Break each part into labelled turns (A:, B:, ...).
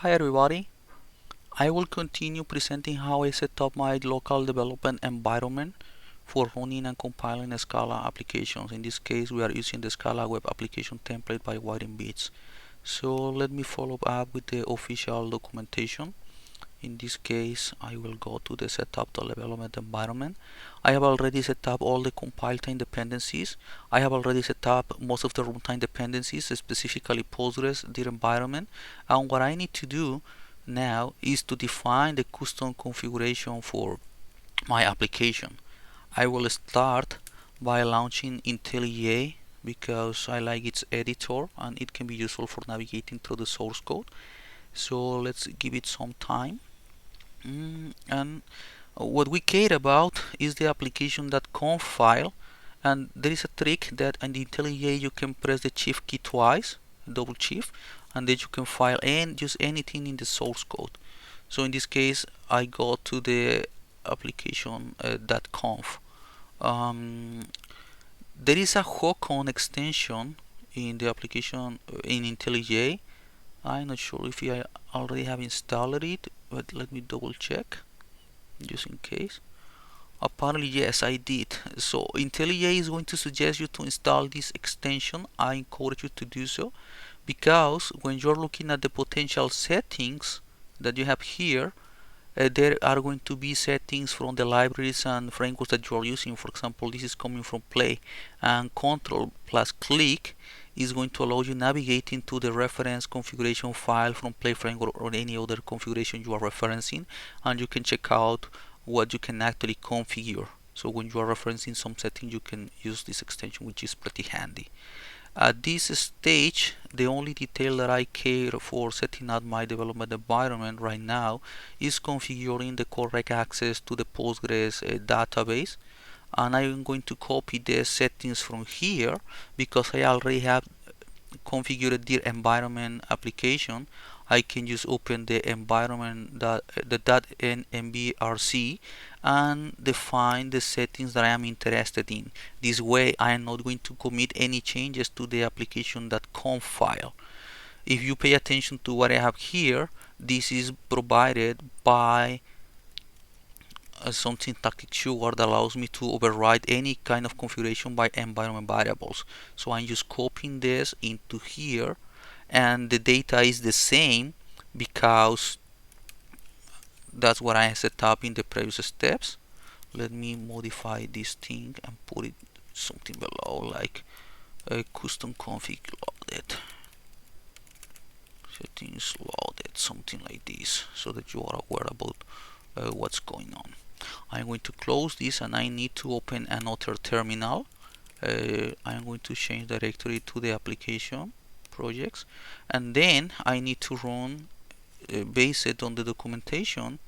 A: Hi everybody, I will continue presenting how I set up my local development environment for running and compiling Scala applications. In this case we are using the Scala web application template by Wiringbits. So let me follow up with the official documentation. In this case I will go to the setup the development environment. I have already set up all the compile time dependencies. I have already set up most of the runtime dependencies, specifically Postgres, their environment. And what I need to do now is to define the custom configuration for my application. I will start by launching IntelliJ because I like its editor and it can be useful for navigating through the source code. So let's give it some time. And what we care about is the application.conf file, and there is a trick that in the IntelliJ you can press the shift key twice, double shift, and then you can file and use anything in the source code. So in this case I go to the application.conf. There is a Hocon extension in the application in IntelliJ. I'm not sure if I already have installed it, but let me double check just in case. Apparently yes, I did. So IntelliJ is going to suggest you to install this extension. I encourage you to do so because when you're looking at the potential settings that you have here, there are going to be settings from the libraries and frameworks that you are using. For example, this is coming from Play, and Control plus click is going to allow you navigating to the reference configuration file from Play framework or any other configuration you are referencing, and you can check out what you can actually configure. So when you are referencing some setting, you can use this extension, which is pretty handy. At this stage, the only detail that I care for setting up my development environment right now is configuring the correct access to the Postgres database, and I'm going to copy the settings from here because I already have configured the environment application. I can just open the environment the .envrc and define the settings that I am interested in. This way I am not going to commit any changes to the application.conf file. If you pay attention to what I have here, this is provided by some syntactic keyword that allows me to override any kind of configuration by environment variables. So I'm just copying this into here, and the data is the same because that's what I set up in the previous steps. Let me modify this thing and put it something below, like a custom config loaded, settings loaded, something like this, so that you are aware about what's going on. I'm going to close this and I need to open another terminal. I'm going to change directory to the application projects, and then I need to run based on the documentation.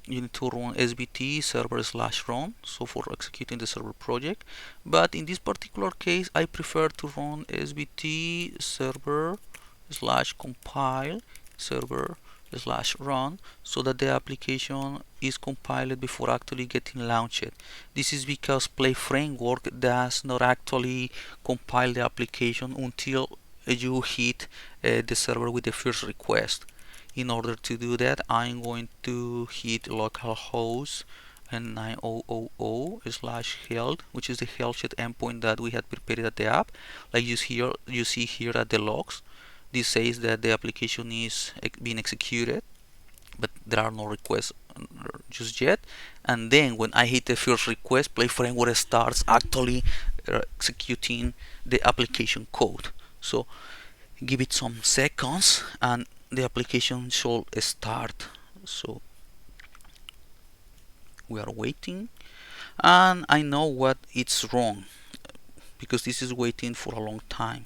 A: You need to run sbt server/run, so for executing the server project, but in this particular case I prefer to run sbt server/compile server/run so that the application is compiled before actually getting launched. This is because Play framework does not actually compile the application until you hit the server with the first request. In order to do that, I'm going to hit localhost and 9000/health, which is the health check endpoint that we had prepared at the app. Like you see here at the logs, this says that the application is being executed, but there are no requests just yet. And then when I hit the first request, Play framework starts actually executing the application code. So give it some seconds and the application should start. So we are waiting, and I know what it's wrong because this is waiting for a long time.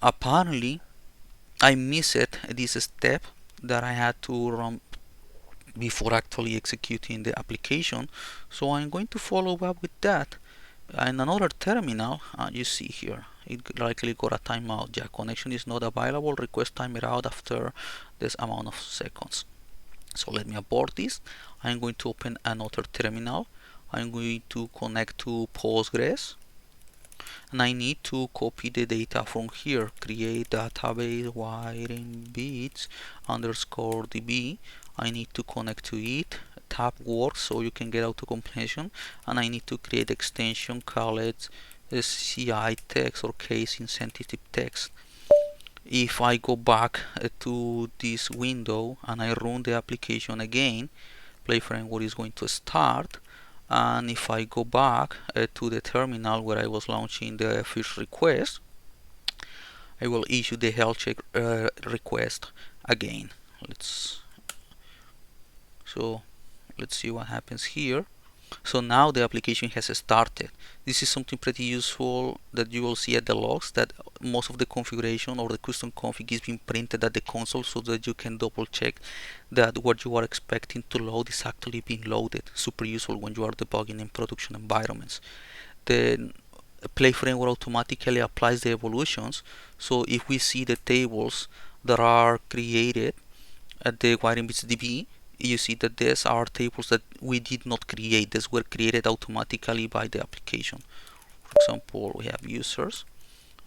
A: Apparently I missed this step that I had to run before actually executing the application, so I'm going to follow up with that. In another terminal, you see here it likely got a timeout. Yeah, connection is not available, request timer out after this amount of seconds. So let me abort this. I'm going to open another terminal. I'm going to connect to Postgres, and I need to copy the data from here. Create database Wiringbits underscore db. I need to connect to it. Tab works so you can get auto completion, and I need to create extension called CI text or case insensitive text. If I go back to this window and I run the application again, Play Framework is going to start. And if I go back to the terminal where I was launching the first request, I will issue the health check request again. So let's see what happens here. So now the application has started. This is something pretty useful that you will see at the logs, that most of the configuration or the custom config is being printed at the console so that you can double check that what you are expecting to load is actually being loaded. Super useful when you are debugging in production environments. The Play Framework automatically applies the evolutions, so if we see the tables that are created at the Wiringbits DB, you see that these are tables that we did not create. These were created automatically by the application. For example, we have users,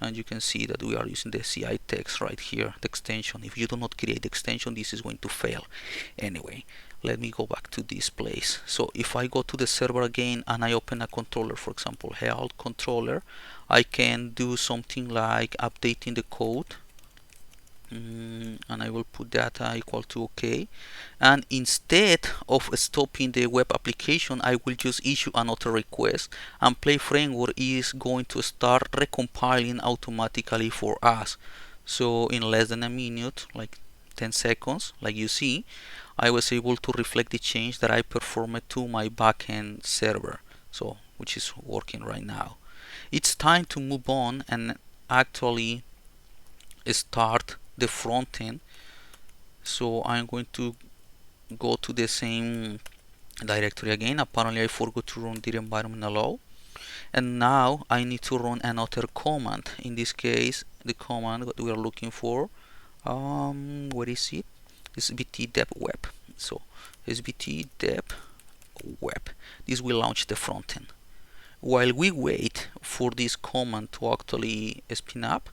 A: and you can see that we are using the CI text right here, the extension. If you do not create the extension, this is going to fail. Anyway, let me go back to this place. So if I go to the server again and I open a controller, for example, health controller, I can do something like updating the code. And I will put data equal to OK, and instead of stopping the web application, I will just issue another request, and Play Framework is going to start recompiling automatically for us. So in less than a minute, like 10 seconds, like you see, I was able to reflect the change that I performed to my backend server, so which is working right now. It's time to move on and actually start the front end. So I'm going to go to the same directory again. Apparently I forgot to run the environment allow, and now I need to run another command. In this case, the command that we are looking for, where is it? It's sbt dev web. So sbt dev web, this will launch the front end. While we wait for this command to actually spin up,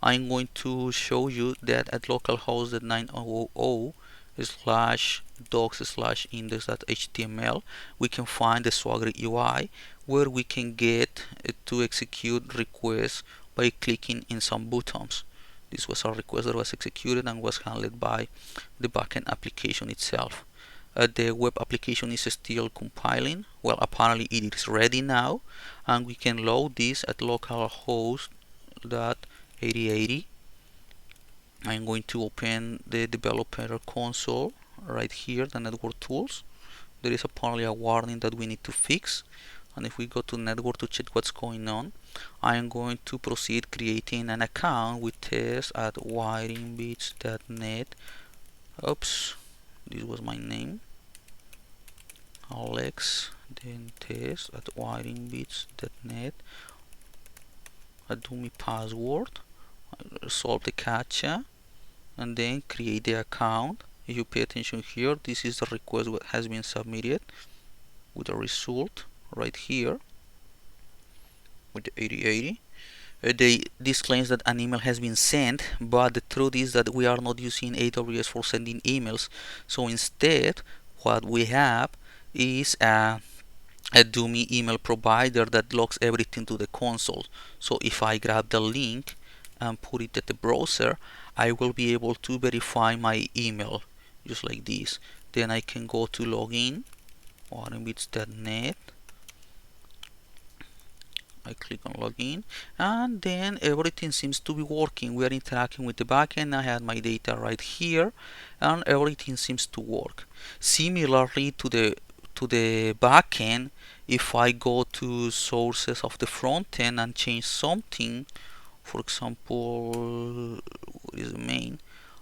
A: I'm going to show you that at localhost 900 slash docs slash index.html we can find the Swagger UI, where we can get to execute requests by clicking in some buttons. This was a request that was executed and was handled by the backend application itself. The web application is still compiling. Well, apparently it is ready now, and we can load this at localhost 8080. I'm going to open the developer console right here, the network tools. There is apparently a warning that we need to fix, and if we go to network to check what's going on, I am going to proceed creating an account with test at wiringbits.net. Oops, this was my name, Alex, then test at wiringbits.net. I do my password, solve the captcha, and then create the account. If you pay attention here, this is the request that has been submitted with a result right here with the 8080. This claims that an email has been sent, but the truth is that we are not using AWS for sending emails. So instead, what we have is a dummy email provider that logs everything to the console. So if I grab the link and put it at the browser, I will be able to verify my email just like this. Then I can go to login, wiringbits.net. I click on login, and then everything seems to be working. We are interacting with the backend. I have my data right here, and everything seems to work. Similarly to the backend, if I go to sources of the front end and change something, for example, what is the main?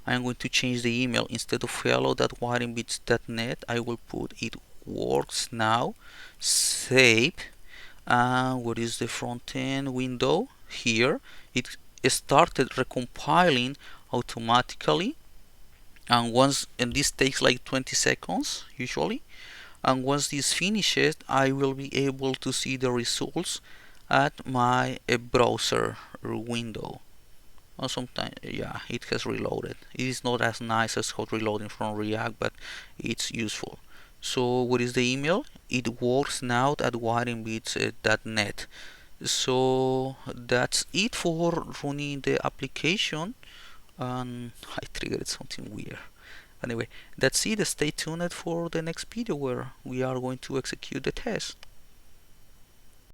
A: I'm going to change the email. Instead of hello.wiringbits.net, I will put it works now. Save. And what is the front end window? Here it started recompiling automatically, and this takes like 20 seconds usually, and once this finishes I will be able to see the results at my browser window. Or sometimes, yeah, it has reloaded. It is not as nice as hot reloading from React, but it's useful. So what is the email? It works now at wiringbits.net. So that's it for running the application. And I triggered something weird. Anyway, that's it. Stay tuned for the next video where we are going to execute the test.